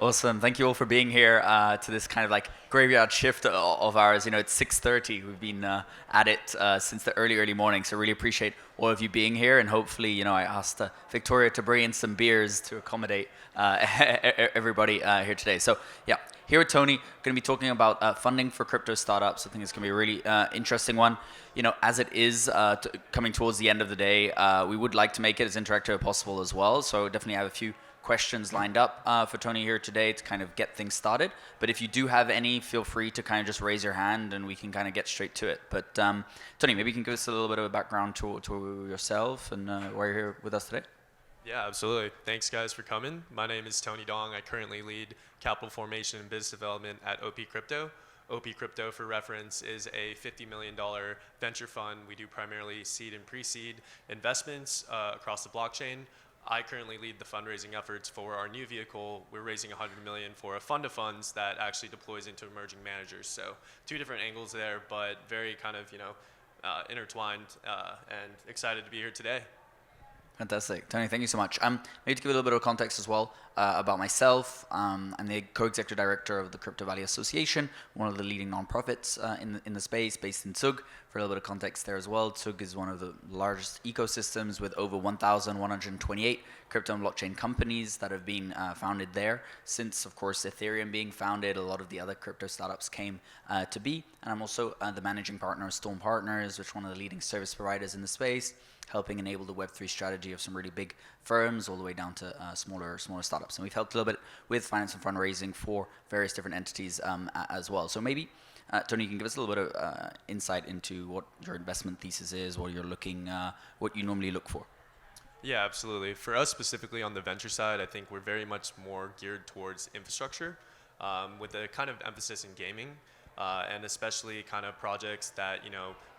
Awesome. Thank you all for being here to this kind of like graveyard shift of ours. It's 6:30. We've been at it since the early morning. So really appreciate all of you being here. And hopefully, I asked Victoria to bring in some beers to accommodate everybody here today. So yeah, here with Tony, going to be talking about funding for crypto startups. I think it's going to be a really interesting one. As it is coming towards the end of the day, we would like to make it as interactive as possible as well. So definitely have a few questions lined up for Tony here today to kind of get things started. But if you do have any, feel free to kind of just raise your hand and we can kind of get straight to it. But Tony, maybe you can give us a little bit of a background to yourself and why you're here with us today. Yeah, absolutely. Thanks, guys, for coming. My name is Tony Dong. I currently lead capital formation and business development at OP Crypto. OP Crypto, for reference, is a $50 million venture fund. We do primarily seed and pre-seed investments across the blockchain. I currently lead the fundraising efforts for our new vehicle. We're raising $100 million for a fund of funds that actually deploys into emerging managers. So two different angles there, but very kind of, intertwined and excited to be here today. Fantastic. Tony, thank you so much. Maybe to give a little bit of context as well about myself, I'm the co-executive director of the Crypto Valley Association, one of the leading nonprofits in the space based in Zug. For a little bit of context there as well, Zug is one of the largest ecosystems with over 1,128 crypto and blockchain companies that have been founded there. Since, of course, Ethereum being founded, a lot of the other crypto startups came to be. And I'm also the managing partner of Storm Partners, which is one of the leading service providers in the space, helping enable the Web3 strategy of some really big firms all the way down to smaller startups. And we've helped a little bit with finance and fundraising for various different entities as well. So maybe, Tony, you can give us a little bit of insight into what your investment thesis is, what you're looking, what you normally look for. Yeah, absolutely. For us specifically on the venture side, I think we're very much more geared towards infrastructure with a kind of emphasis in gaming and especially kind of projects that,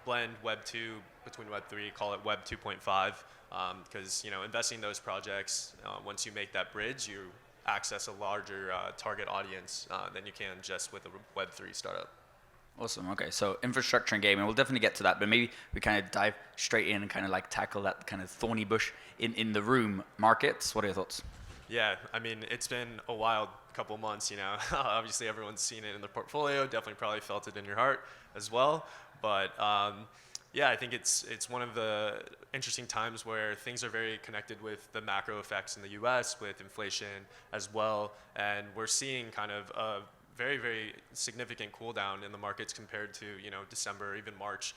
blend Web 2 between Web 3, call it Web 2.5, because investing in those projects, once you make that bridge, you access a larger target audience than you can just with a Web 3 startup. Awesome. Okay, so infrastructure and gaming, we'll definitely get to that, but maybe we kind of dive straight in and kind of like tackle that kind of thorny bush in the room, markets. What are your thoughts? Yeah, I mean, it's been a wild couple months, Obviously, everyone's seen it in their portfolio, definitely probably felt it in your heart as well. But yeah, I think it's one of the interesting times where things are very connected with the macro effects in the U.S. with inflation as well, and we're seeing kind of a very, very significant cool down in the markets compared to December, even March.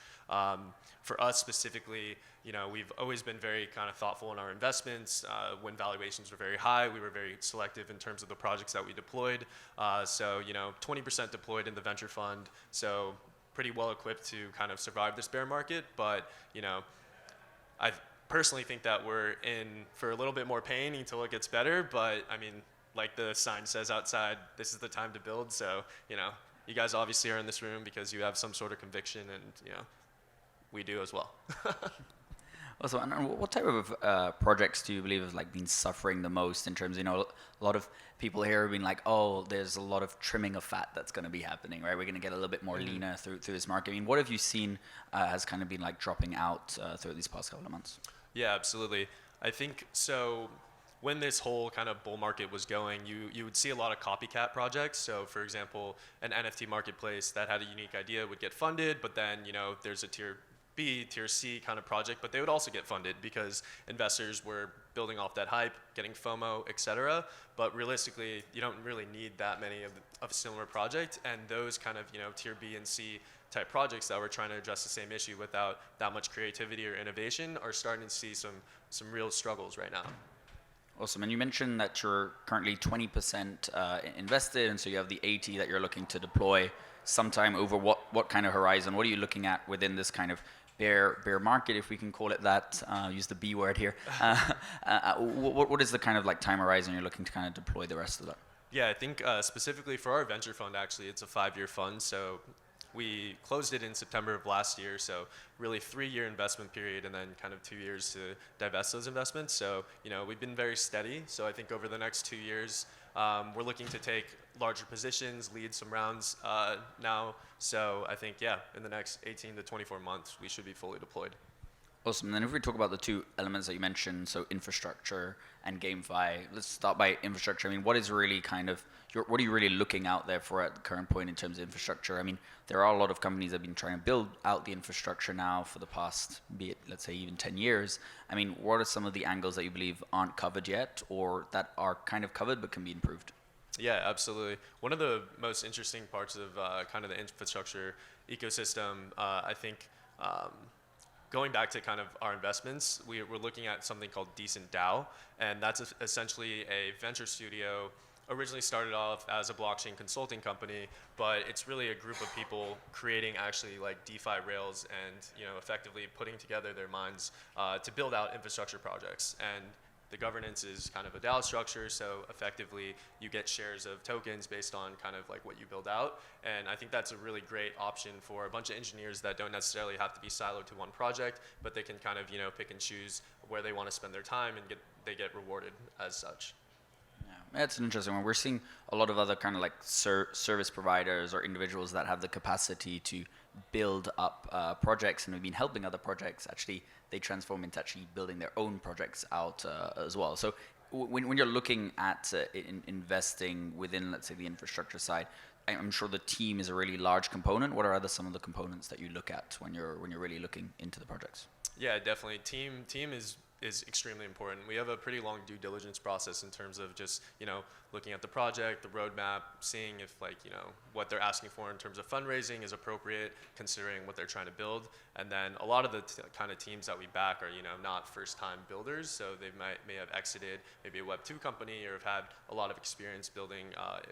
For us specifically, we've always been very kind of thoughtful in our investments. When valuations were very high, we were very selective in terms of the projects that we deployed. So 20% deployed in the venture fund. So pretty well equipped to kind of survive this bear market, but I personally think that we're in for a little bit more pain until it gets better. But I mean, like the sign says outside, this is the time to build. So you guys obviously are in this room because you have some sort of conviction, and we do as well. Also, and what type of projects do you believe have been suffering the most in terms of, a lot of people here have been like, oh, there's a lot of trimming of fat that's going to be happening, right? We're going to get a little bit more leaner through this market. I mean, what have you seen has kind of been dropping out through these past couple of months? Yeah, absolutely. I think so. When this whole kind of bull market was going, you would see a lot of copycat projects. So for example, an NFT marketplace that had a unique idea would get funded, but then there's a tier B, tier C kind of project, but they would also get funded because investors were building off that hype, getting FOMO, et cetera. But realistically, you don't really need that many of a similar project, and those kind of tier B and C type projects that were trying to address the same issue without that much creativity or innovation are starting to see some real struggles right now. Awesome. And you mentioned that you're currently 20% invested, and so you have the 80 that you're looking to deploy sometime over what kind of horizon? What are you looking at within this kind of bear market, if we can call it that? Use the B word here. What is the kind of time horizon you're looking to kind of deploy the rest of that? Yeah, I think specifically for our venture fund, actually, it's a 5-year fund. So we closed it in September of last year, so really 3-year investment period and then kind of 2 years to divest those investments. So, we've been very steady. So I think over the next 2 years, we're looking to take larger positions, lead some rounds now. So I think, in the next 18 to 24 months, we should be fully deployed. Awesome. And then if we talk about the two elements that you mentioned, so infrastructure and GameFi, let's start by infrastructure. I mean, what is really kind of, what are you really looking out there for at the current point in terms of infrastructure? I mean, there are a lot of companies that have been trying to build out the infrastructure now for the past, be it, let's say, even 10 years. I mean, what are some of the angles that you believe aren't covered yet or that are kind of covered but can be improved? Yeah, absolutely. One of the most interesting parts of kind of the infrastructure ecosystem, I think, going back to kind of our investments, we're looking at something called Decent DAO, and that's essentially a venture studio. Originally started off as a blockchain consulting company, but it's really a group of people creating actually like DeFi rails and effectively putting together their minds to build out infrastructure projects. And the governance is kind of a DAO structure, so effectively you get shares of tokens based on kind of like what you build out. And I think that's a really great option for a bunch of engineers that don't necessarily have to be siloed to one project, but they can kind of pick and choose where they want to spend their time and they get rewarded as such. Yeah, that's an interesting one. We're seeing a lot of other kind of like service providers or individuals that have the capacity to build up projects, and have been helping other projects actually. They transform into actually building their own projects out as well. So when you're looking at investing within, let's say, the infrastructure side, I'm sure the team is a really large component. What are some of the components that you look at when you're really looking into the projects? Yeah, definitely. Team is extremely important. We have a pretty long due diligence process in terms of just looking at the project, the roadmap, seeing if what they're asking for in terms of fundraising is appropriate, considering what they're trying to build. And then a lot of the kind of teams that we back are not first-time builders, so they may have exited maybe a Web 2 company or have had a lot of experience building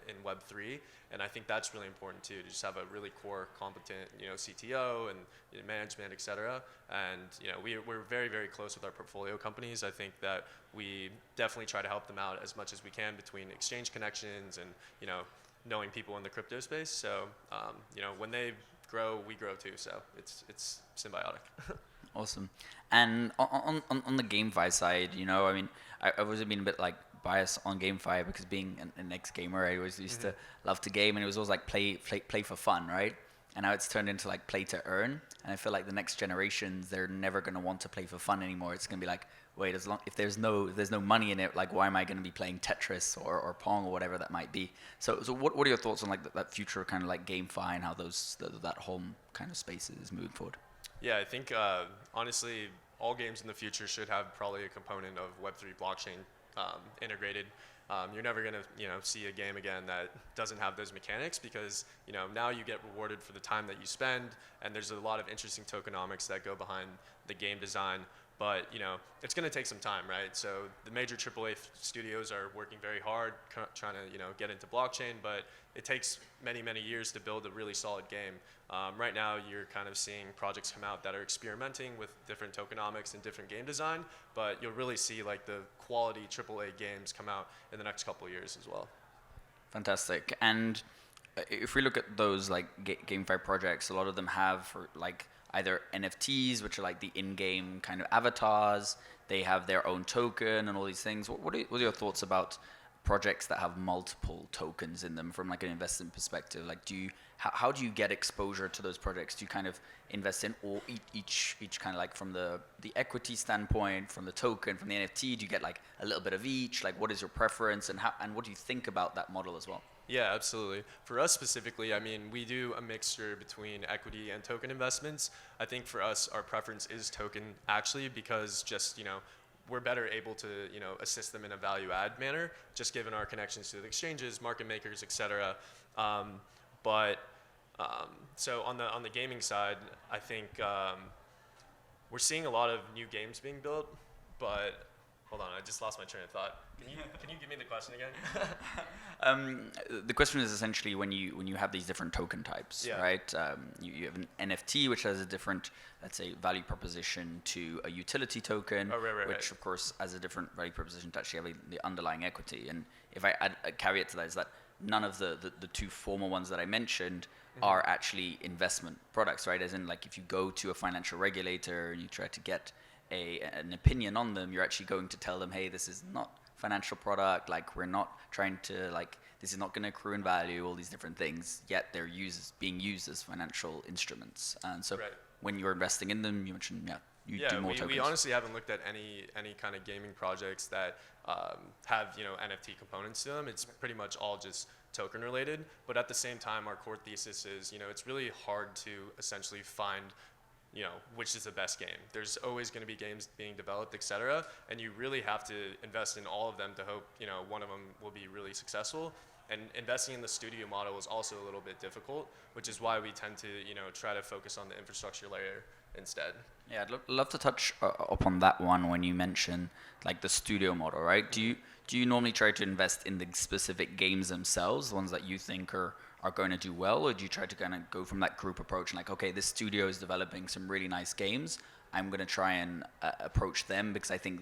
in Web 3. And I think that's really important too, to just have a really core, competent CTO and management, et cetera. And we're very, very close with our portfolio companies. I think that we definitely try to help them out as much as we can between exchange connections and knowing people in the crypto space. So when they grow, we grow too. So it's symbiotic. Awesome. And on the GameFi side, I mean, I've always been a bit like biased on GameFi because being an ex-gamer, I always used to love to game, and it was always like play for fun, right? And now it's turned into like play to earn. And I feel like the next generations, they're never going to want to play for fun anymore. It's going to be like, wait, if there's no money in it, like why am I going to be playing Tetris or Pong or whatever that might be? So what are your thoughts on like that future kind of like GameFi and how that whole kind of space is moving forward? Yeah, I think honestly, all games in the future should have probably a component of Web3 blockchain integrated. You're never going to see a game again that doesn't have those mechanics, because now you get rewarded for the time that you spend, and there's a lot of interesting tokenomics that go behind the game design. But it's going to take some time, right? So the major AAA studios are working very hard trying to get into blockchain, but it takes many years to build a really solid game. Right now you're kind of seeing projects come out that are experimenting with different tokenomics and different game design, but you'll really see like the quality AAA games come out in the next couple of years as well. Fantastic. And if we look at those like GameFi projects, a lot of them have like either NFTs, which are like the in-game kind of avatars. They have their own token and all these things. What are your thoughts about projects that have multiple tokens in them from like an investment perspective? Like, how do you get exposure to those projects? Do you kind of invest in all each kind of like from the equity standpoint, from the token, from the NFT? Do you get like a little bit of each? Like, what is your preference, and what do you think about that model as well? Yeah, absolutely. For us specifically, I mean, we do a mixture between equity and token investments. I think for us, our preference is token actually, because just, we're better able to, assist them in a value add manner, just given our connections to the exchanges, market makers, et cetera. So on the gaming side, I think we're seeing a lot of new games being built, but hold on, I just lost my train of thought. Can you give me the question again? The question is essentially when you have these different token types, yeah. right? You have an NFT, which has a different, let's say, value proposition to a utility token, which of course has a different value proposition to actually have the underlying equity. And if I add a caveat to that, is that none of the two former ones that I mentioned are actually investment products, right? As in, like, if you go to a financial regulator and you try to get an opinion on them, you're actually going to tell them, hey, this is not financial product, like we're not trying to, like, this is not going to accrue in value, all these different things, yet they're being used as financial instruments. And so when you're investing in them, you mentioned you Yeah, do more we tokens? honestly haven't looked at any kind of gaming projects that have NFT components to them. It's pretty much all just token related. But at the same time, our core thesis is it's really hard to essentially find which is the best game. There's always going to be games being developed, etc. And you really have to invest in all of them to hope one of them will be really successful. And investing in the studio model is also a little bit difficult, which is why we tend to try to focus on the infrastructure layer instead. Yeah, I'd love to touch upon that one when you mention like the studio model, right? Do you normally try to invest in the specific games themselves, the ones that you think are going to do well, or do you try to kind of go from that group approach and like, okay, this studio is developing some really nice games, I'm going to try and approach them because I think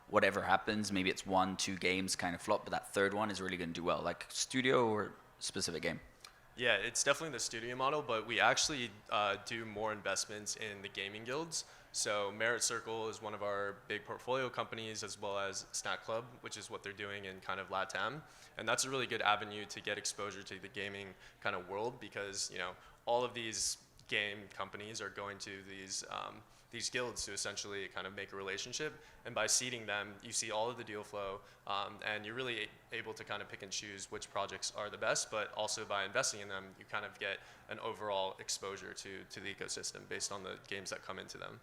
whatever happens, maybe it's 1-2 games kind of flop, but that third one is really going to do well, like studio or specific game? Yeah, it's definitely the studio model, but we actually do more investments in the gaming guilds. So Merit Circle is one of our big portfolio companies, as well as Snack Club, which is what they're doing in kind of LATAM. And that's a really good avenue to get exposure to the gaming kind of world because, all of these game companies are going to these guilds to essentially kind of make a relationship. And by seeding them, you see all of the deal flow, and you're really able to kind of pick and choose which projects are the best, but also by investing in them, you kind of get an overall exposure to the ecosystem based on the games that come into them.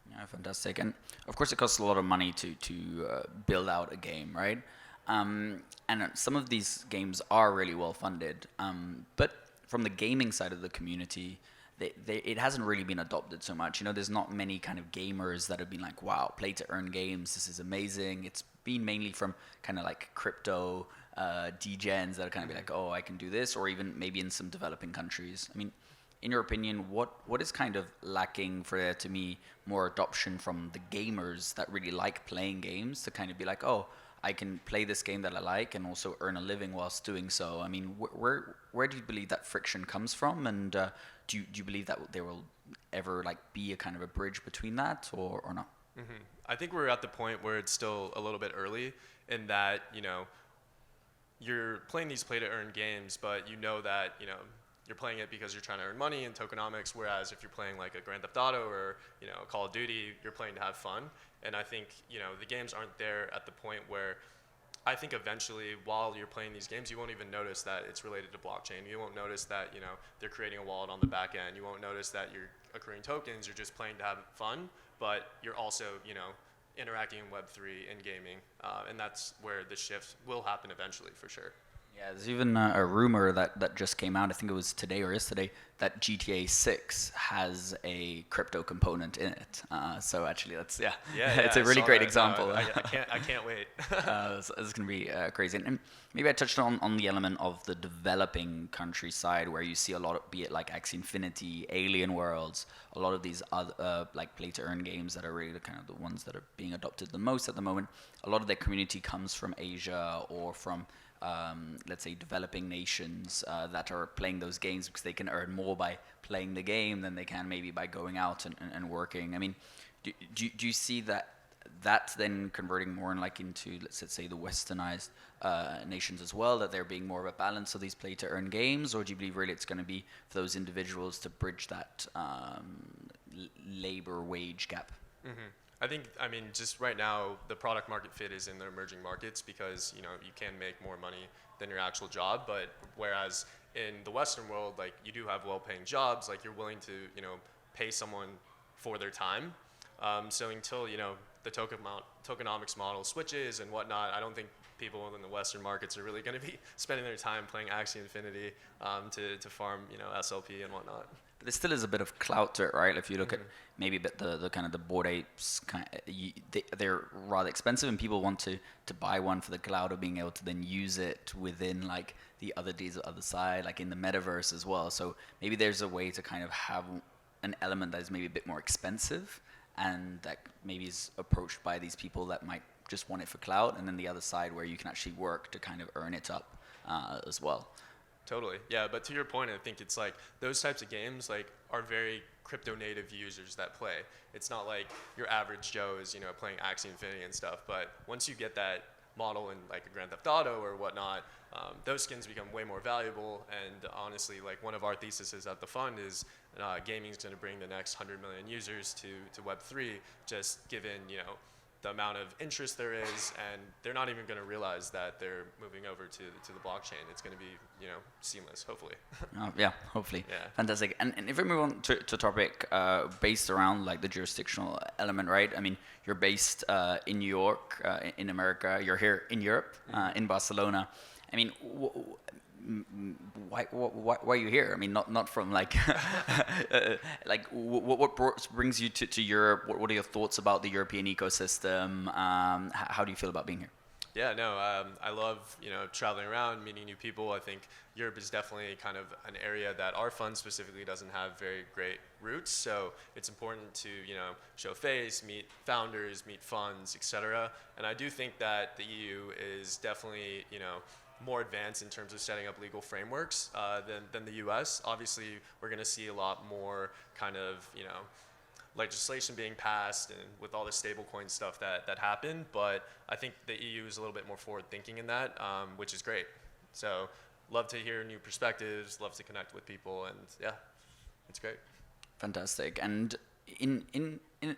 Yeah, fantastic. And of course, it costs a lot of money to build out a game, right? And some of these games are really well funded. But from the gaming side of the community, it hasn't really been adopted so much. There's not many kind of gamers that have been like, wow, play to earn games, this is amazing. It's been mainly from kind of like crypto degens that are kind of be like, oh, I can do this, or even maybe in some developing countries. I mean, in your opinion, what is kind of lacking for there to be more adoption from the gamers that really like playing games to kind of be like, oh, I can play this game that I like and also earn a living whilst doing so? I mean, where do you believe that friction comes from, and do you believe that there will ever like be a kind of a bridge between that or not? Mm-hmm. I think we're at the point where it's still a little bit early in that you're playing these play to earn games, but that you're playing it because you're trying to earn money in tokenomics, whereas if you're playing like a Grand Theft Auto or a Call of Duty, you're playing to have fun. And I think the games aren't there at the point where I think eventually while you're playing these games, you won't even notice that it's related to blockchain. You won't notice that they're creating a wallet on the back end. You won't notice that you're accruing tokens. You're just playing to have fun, but you're also interacting in Web3 and gaming, and that's where the shift will happen eventually for sure. Yeah, there's even a rumor that just came out, I think it was today or yesterday, that GTA 6 has a crypto component in it. So actually, it's a really great example. I can't wait. This is going to be crazy. And maybe I touched on the element of the developing countryside where you see a lot of, be it like Axie Infinity, Alien Worlds, a lot of these other like play-to-earn games that are really the kind of the ones that are being adopted the most at the moment. A lot of their community comes from Asia or from let's say developing nations that are playing those games because they can earn more by playing the game than they can maybe by going out and working. I mean, do you see that's then converting more into let's say the westernized nations as well, that there being more of a balance of these play to earn games, or do you believe really it's going to be for those individuals to bridge that labor wage gap? Mm-hmm. I mean, just right now, the product market fit is in the emerging markets because, you can make more money than your actual job. But whereas in the Western world, like you do have well-paying jobs, like you're willing to, pay someone for their time. So until, the tokenomics model switches and whatnot, I don't think people in the Western markets are really going to be spending their time playing Axie Infinity to farm, SLP and whatnot. But there still is a bit of clout to it, right? If you look at maybe the kind of the Bored Apes, they're rather expensive, and people want to buy one for the clout of being able to then use it within like the other days other side, like in the metaverse as well. So maybe there's a way to kind of have an element that is maybe a bit more expensive, and that maybe is approached by these people that might just want it for clout, and then the other side where you can actually work to kind of earn it up as well. Totally. Yeah, but to your point, I think it's like those types of games like are very crypto native users that play. It's not like your average Joe is, playing Axie Infinity and stuff, but once you get that model in like a Grand Theft Auto or whatnot, those skins become way more valuable. And honestly, like one of our theses at the fund is gaming is going to bring the next 100 million users to Web3, just given, the amount of interest there is, and they're not even going to realize that they're moving over to the blockchain. It's going to be, seamless, hopefully. Yeah, hopefully. Yeah. Fantastic. And if we move on to a topic based around like the jurisdictional element, right? I mean, you're based in New York, in America. You're here in Europe, in Barcelona. I mean, why are you here? I mean, not from like like what brings you to Europe? What are your thoughts about the European ecosystem? How do you feel about being here? Yeah, no, I love, traveling around, meeting new people. I think Europe is definitely kind of an area that our fund specifically doesn't have very great roots. So it's important to, show face, meet founders, meet funds, etc. And I do think that the EU is definitely, more advanced in terms of setting up legal frameworks than the US. Obviously, we're going to see a lot more kind of, legislation being passed and with all the stablecoin stuff that happened. But I think the EU is a little bit more forward thinking in that, which is great. So love to hear new perspectives, love to connect with people, and yeah, it's great. Fantastic. And in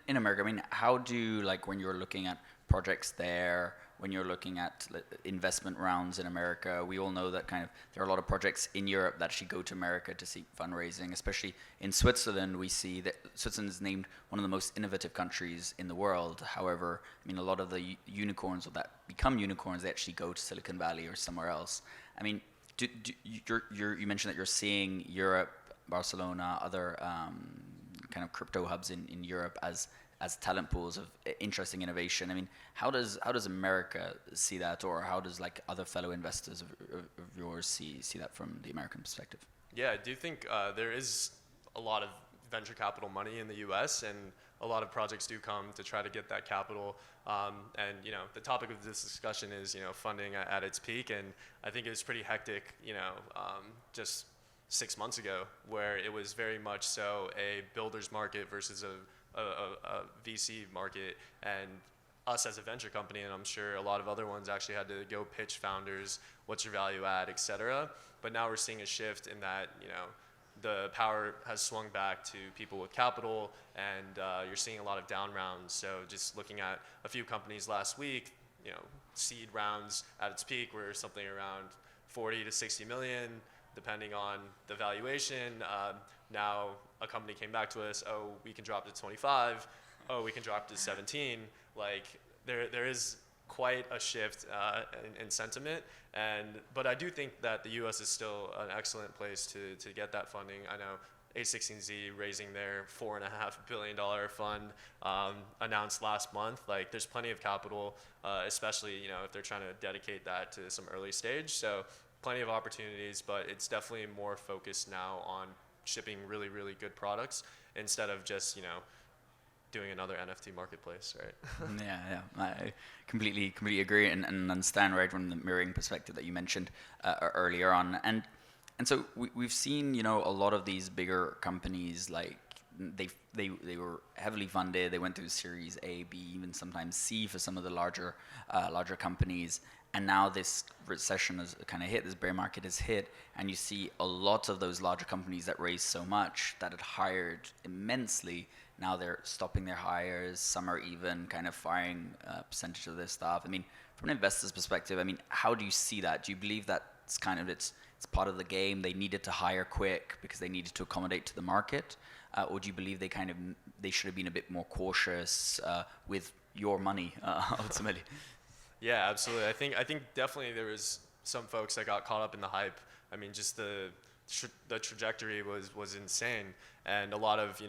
America, I mean, how do you, like, when you're looking at projects there, when you're looking at investment rounds in America, we all know that kind of there are a lot of projects in Europe that actually go to America to seek fundraising, especially in Switzerland. We see that Switzerland is named one of the most innovative countries in the world. However, I mean, a lot of the unicorns or that become unicorns, they actually go to Silicon Valley or somewhere else. I mean, you mentioned that you're seeing Europe, Barcelona, other kind of crypto hubs in Europe as talent pools of interesting innovation. I mean, how does America see that, or how does like other fellow investors of yours see that from the American perspective? Yeah, I do think there is a lot of venture capital money in the U.S. and a lot of projects do come to try to get that capital. And the topic of this discussion is funding at its peak, and I think it was pretty hectic. Just 6 months ago, where it was very much so a builder's market versus a VC market, and us as a venture company, and I'm sure a lot of other ones actually had to go pitch founders, what's your value add, etc. But now we're seeing a shift in that, the power has swung back to people with capital, and you're seeing a lot of down rounds. So just looking at a few companies last week, seed rounds at its peak were something around 40 to 60 million, depending on the valuation. Now a company came back to us, oh, we can drop to 25, oh, we can drop to 17. Like there is quite a shift in sentiment, but I do think that the U.S. is still an excellent place to get that funding. I know A16Z raising their $4.5 billion fund announced last month. Like there's plenty of capital, especially if they're trying to dedicate that to some early stage. So plenty of opportunities, but it's definitely more focused now on shipping really, really good products instead of just, doing another NFT marketplace, right? Yeah, I completely agree and understand, right, from the mirroring perspective that you mentioned earlier on. And so we've seen, a lot of these bigger companies, like they were heavily funded. They went through Series A, B, even sometimes C for some of the larger companies. And now this recession has kind of hit, this bear market has hit, and you see a lot of those larger companies that raised so much, that had hired immensely, now they're stopping their hires. Some are even kind of firing a percentage of their staff. I mean, from an investor's perspective, I mean, how do you see that? Do you believe that it's kind of it's part of the game? They needed to hire quick because they needed to accommodate to the market, or do you believe they should have been a bit more cautious with your money ultimately? Yeah, absolutely. I think definitely there was some folks that got caught up in the hype. I mean, just the trajectory was insane, and a lot of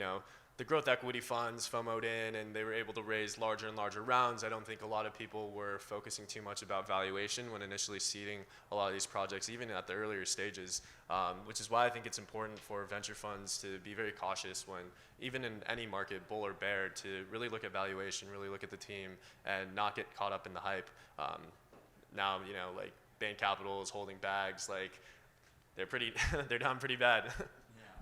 the growth equity funds FOMO'd in, and they were able to raise larger and larger rounds. I don't think a lot of people were focusing too much about valuation when initially seeding a lot of these projects, even at the earlier stages, which is why I think it's important for venture funds to be very cautious when, even in any market, bull or bear, to really look at valuation, really look at the team, and not get caught up in the hype. Now, like Bain Capital is holding bags, like they're down pretty bad.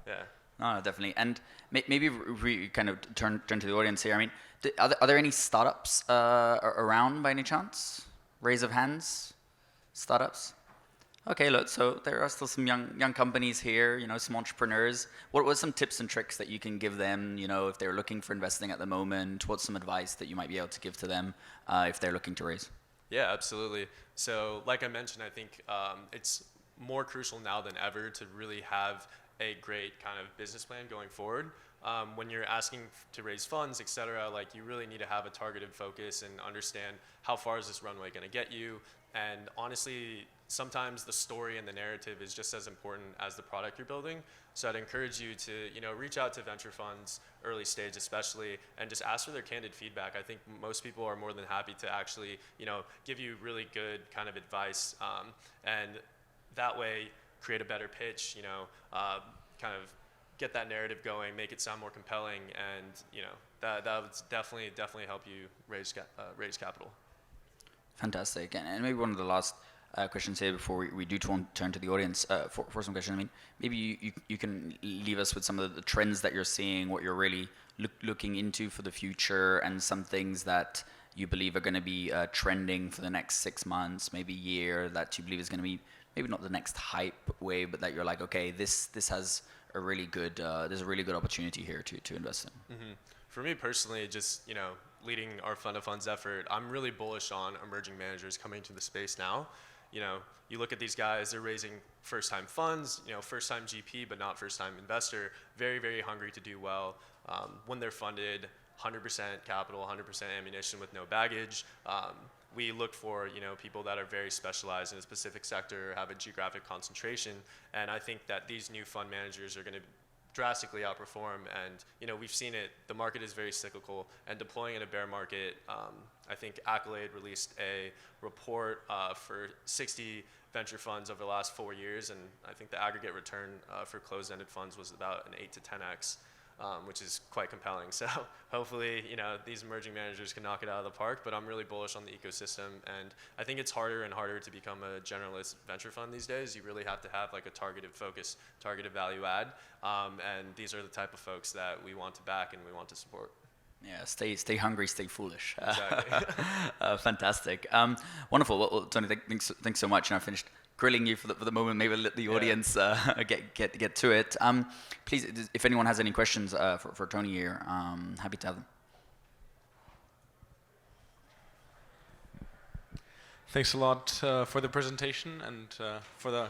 Yeah. No, definitely. And maybe we kind of turn to the audience here. I mean, are there any startups around by any chance? Raise of hands, startups. Okay, look, so there are still some young companies here, some entrepreneurs. What were some tips and tricks that you can give them, if they're looking for investing at the moment? What's some advice that you might be able to give to them if they're looking to raise? Yeah, absolutely. So, like I mentioned, I think it's more crucial now than ever to really have a great kind of business plan going forward. When you're asking to raise funds, et cetera, like you really need to have a targeted focus and understand how far is this runway going to get you. And honestly, sometimes the story and the narrative is just as important as the product you're building. So I'd encourage you to, reach out to venture funds, early stage especially, and just ask for their candid feedback. I think most people are more than happy to actually, give you really good kind of advice, and that way create a better pitch, kind of get that narrative going, make it sound more compelling, and that would definitely help you raise capital. Fantastic. And maybe one of the last questions here before we do turn to the audience for some questions. I mean, maybe you can leave us with some of the trends that you're seeing, what you're really looking into for the future, and some things that you believe are going to be trending for the next 6 months, maybe year, that you believe is going to be maybe not the next hype wave, but that you're like, okay, this has a really good, there's a really good opportunity here to invest in. Mm-hmm. For me personally, just leading our fund of funds effort, I'm really bullish on emerging managers coming to the space now. You look at these guys, they're raising first-time funds, first-time GP, but not first-time investor, very, very hungry to do well. When they're funded, 100% capital, 100% ammunition with no baggage. We look for, people that are very specialized in a specific sector, have a geographic concentration, and I think that these new fund managers are going to drastically outperform, and we've seen it. The market is very cyclical, and deploying in a bear market, I think Accolade released a report for 60 venture funds over the last 4 years, and I think the aggregate return for closed-ended funds was about an 8 to 10x, which is quite compelling. So hopefully, these emerging managers can knock it out of the park, but I'm really bullish on the ecosystem, and I think it's harder and harder to become a generalist venture fund these days. You really have to have like a targeted focus, targeted value add, and these are the type of folks that we want to back and we want to support. Yeah, stay hungry, stay foolish. Exactly. Fantastic. Wonderful. Well, Tony, thanks so much. And I finished grilling you for the moment. Maybe let the audience get to it. Please, if anyone has any questions for Tony here, happy to have them. Thanks a lot for the presentation and for the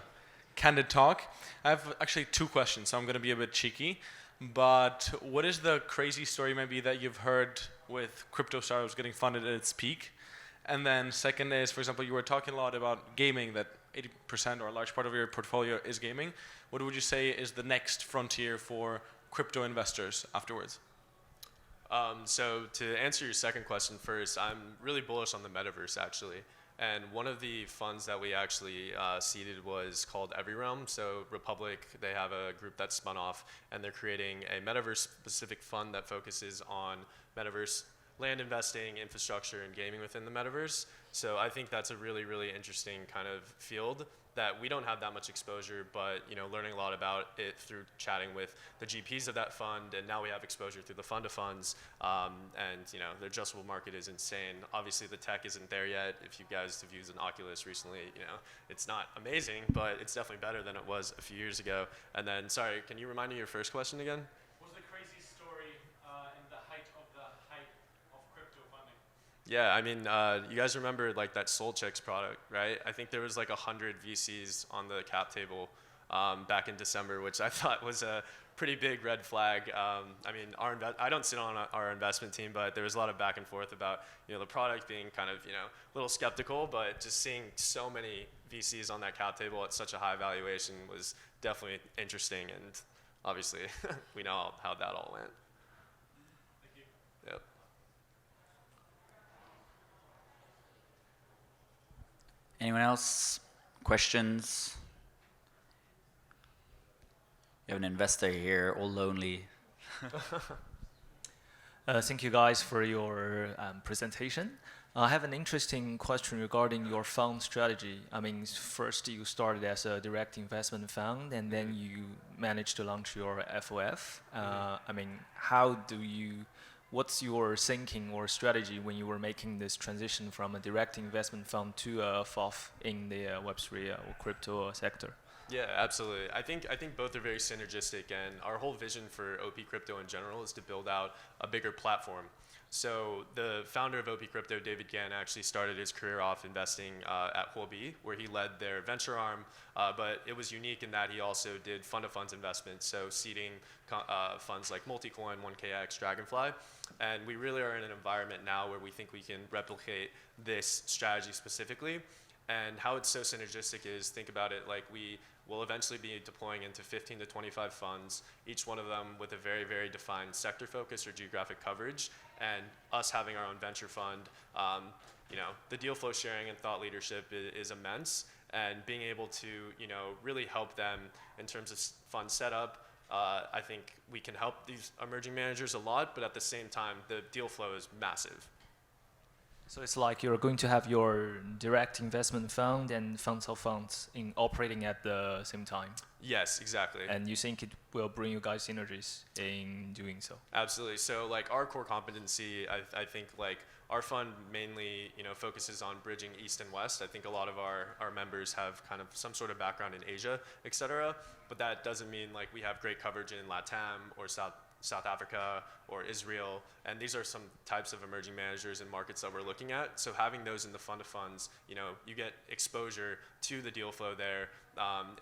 candid talk. I have actually 2 questions, so I'm going to be a bit cheeky. But what is the crazy story maybe that you've heard with crypto startups getting funded at its peak? And then second is, for example, you were talking a lot about gaming, that 80% or a large part of your portfolio is gaming. What would you say is the next frontier for crypto investors afterwards? So to answer your second question first, I'm really bullish on the metaverse actually. And one of the funds that we actually seeded was called EveryRealm. So Republic, they have a group that spun off, and they're creating a metaverse-specific fund that focuses on metaverse land investing, infrastructure, and gaming within the metaverse. So I think that's a really, really interesting kind of field that we don't have that much exposure, but learning a lot about it through chatting with the GPs of that fund, and now we have exposure through the fund of funds, and the addressable market is insane. Obviously, the tech isn't there yet. If you guys have used an Oculus recently, it's not amazing, but it's definitely better than it was a few years ago. And then, sorry, can you remind me your first question again? What's the crazy story in the height of crypto funding? Yeah, I mean, you guys remember like that SoulChecks product, right? I think there was like 100 VCs on the cap table back in December, which I thought was a pretty big red flag. I mean, I don't sit on our investment team, but there was a lot of back and forth about the product being kind of a little skeptical, but just seeing so many VCs on that cap table at such a high valuation was definitely interesting, and obviously we know how that all went. Thank you. Yep. Anyone else? Questions? You have an investor here, all lonely. Thank you guys for your presentation. I have an interesting question regarding your fund strategy. I mean, first you started as a direct investment fund, and then you managed to launch your FOF. I mean, how do you what's your thinking or strategy when you were making this transition from a direct investment fund to a FOF in the Web3 or crypto sector? Yeah, absolutely. I think both are very synergistic, and our whole vision for OP Crypto in general is to build out a bigger platform. So the founder of OP Crypto, David Gann, actually started his career off investing at Huobi, where he led their venture arm, but it was unique in that he also did fund-of-funds investments, so seeding funds like Multicoin, 1KX, Dragonfly. And we really are in an environment now where we think we can replicate this strategy specifically. And how it's so synergistic is, think about it like we will eventually be deploying into 15 to 25 funds, each one of them with a very, very defined sector focus or geographic coverage. And us having our own venture fund, the deal flow sharing and thought leadership is immense. And being able to, really help them in terms of fund setup, I think we can help these emerging managers a lot, but at the same time, the deal flow is massive. So it's like you're going to have your direct investment fund and funds of funds in operating at the same time. Yes, exactly. And you think it will bring you guys synergies in doing so? Absolutely. So like our core competency, I think like our fund mainly, focuses on bridging East and West. I think a lot of our members have kind of some sort of background in Asia, et cetera. But that doesn't mean like we have great coverage in LATAM or South Africa or Israel, and these are some types of emerging managers and markets that we're looking at. So having those in the fund of funds, you get exposure to the deal flow there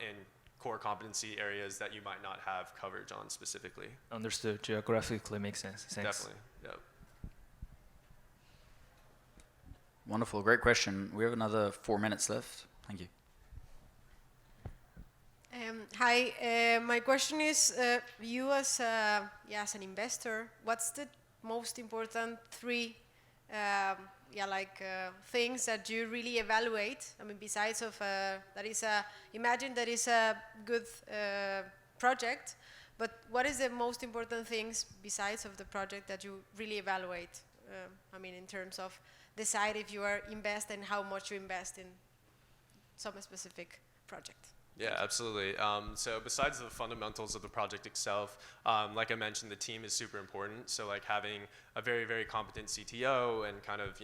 in core competency areas that you might not have coverage on specifically. Understood. Geographically makes sense. Thanks. Definitely. Yep. Wonderful, great question. We have another 4 minutes left. Thank you. Hi, my question is, you as an investor, what's the most important three things that you really evaluate? I mean, besides of imagine that is a good project, but what is the most important things besides of the project that you really evaluate? In terms of decide if you are invest and how much you invest in some specific project. Yeah, absolutely. So besides the fundamentals of the project itself, like I mentioned, the team is super important. So like having a very, very competent CTO and kind of,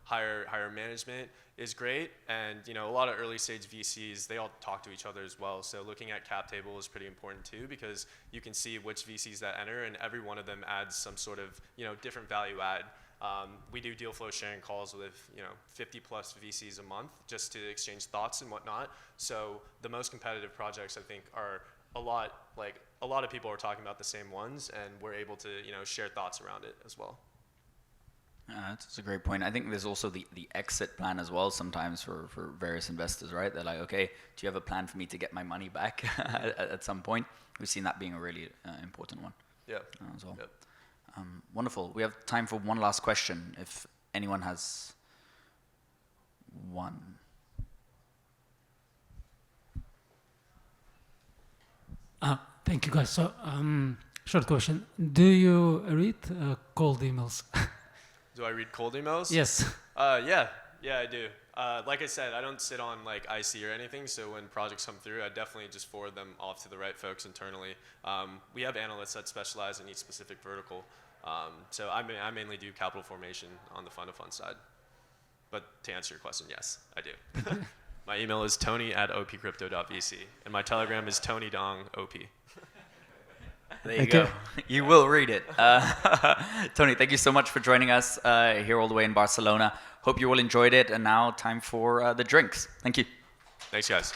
higher management is great. And, a lot of early stage VCs, they all talk to each other as well. So looking at cap table is pretty important too, because you can see which VCs that enter and every one of them adds some sort of, different value add. We do deal flow sharing calls with 50 plus VCs a month just to exchange thoughts and whatnot. So the most competitive projects I think are a lot of people are talking about the same ones, and we're able to share thoughts around it as well. That's a great point. I think there's also the exit plan as well sometimes for various investors, right? They're like, okay, do you have a plan for me to get my money back at some point? We've seen that being a really important one. Yeah. As well. Yep. Wonderful. We have time for one last question, if anyone has one. Thank you, guys. So, short question. Do you read cold emails? Do I read cold emails? Yes. Yeah, I do. Like I said, I don't sit on like IC or anything, so when projects come through, I definitely just forward them off to the right folks internally. We have analysts that specialize in each specific vertical. So I mainly do capital formation on the fund of fund side. But to answer your question, yes, I do. My email is tony@opcrypto.vc, and my Telegram is TonyDongOP. There you go. You will read it. Tony, thank you so much for joining us here all the way in Barcelona. Hope you all enjoyed it. And now time for the drinks. Thank you. Thanks, guys.